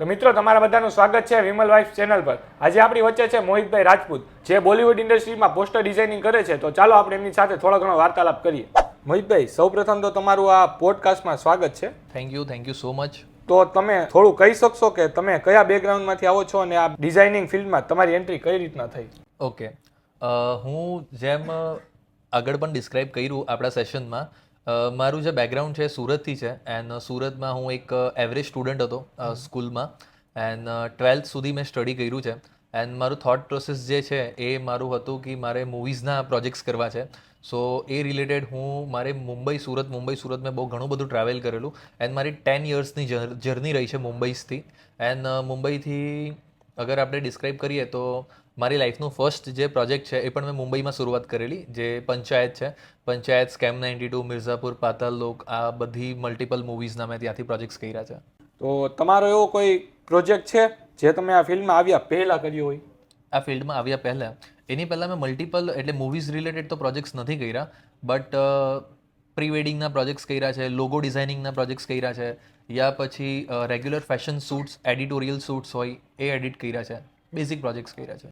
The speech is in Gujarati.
તો મિત્રો તમારા બધાનું સ્વાગત છે વિમલ વાઇફ ચેનલ પર. આજે આપણી વચ્ચે છે મોહિતભાઈ રાજપૂત, જે બોલિવૂડ ઇન્ડસ્ટ્રીમાં પોસ્ટર ડિઝાઇનિંગ કરે છે. તો ચાલો આપણે એમની સાથે થોડો ઘણો વાર્તાલાપ કરીએ. મોહિતભાઈ, સૌપ્રથમ તો તમારું આ પોડકાસ્ટમાં સ્વાગત છે. Thank you so much. તો તમે થોડું કહી શકશો કે તમે કયા બેકગ્રાઉન્ડમાંથી આવો છો અને આ ડિઝાઇનિંગ ફિલ્ડમાં તમારી એન્ટ્રી કઈ રીતના થઈ? ઓકે, હું જેમ આગળ પણ ડિસ્ક્રાઇબ કર્યું આપણા સેશનમાં, મારું જે બેકગ્રાઉન્ડ છે સુરતથી છે. એન્ડ સુરતમાં હું એક એવરેજ સ્ટુડન્ટ હતો સ્કૂલમાં. એન્ડ 12th સુધી મેં સ્ટડી કર્યું છે. એન્ડ મારું થોટ પ્રોસેસ જે છે એ મારું હતું કે મારે મૂવીઝના પ્રોજેક્ટ્સ કરવા છે. સો એ રિલેટેડ મારે મુંબઈ સુરત મેં બહુ ઘણું બધું ટ્રાવેલ કરેલું. એન્ડ મારી 10 યર્સની જર્ની રહી છે મુંબઈથી. એન્ડ મુંબઈથી અગર આપણે ડિસ્ક્રાઇબ કરીએ તો મારી લાઈફનું ફર્સ્ટ જે પ્રોજેક્ટ છે એ પણ મેં મુંબઈમાં શરૂઆત કરેલી, જે પંચાયત છે. પંચાયત, સ્કેમ 92, મિર્ઝાપુર, પાતાલ લોક, આ બધી મલ્ટિપલ મૂવીઝના મેં ત્યાંથી પ્રોજેક્ટ્સ કર્યા છે. તો તમારો એવો કોઈ પ્રોજેક્ટ છે જે તમે આ ફિલ્ડમાં આવ્યા પહેલા કર્યો હોય? આ ફિલ્ડમાં આવ્યા પહેલાં, એની પહેલાં મેં મલ્ટિપલ એટલે મૂવીઝ રિલેટેડ તો પ્રોજેક્ટ્સ નથી કર્યા, બટ પ્રી વેડિંગના પ્રોજેક્ટ્સ કર્યા છે, લોગો ડિઝાઇનિંગના પ્રોજેક્ટ્સ કર્યા છે, યા પછી regular fashion shoots, editorial shoots હોય એ એડિટ કર્યા છે, બેઝિક પ્રોજેક્ટ્સ કર્યા છે.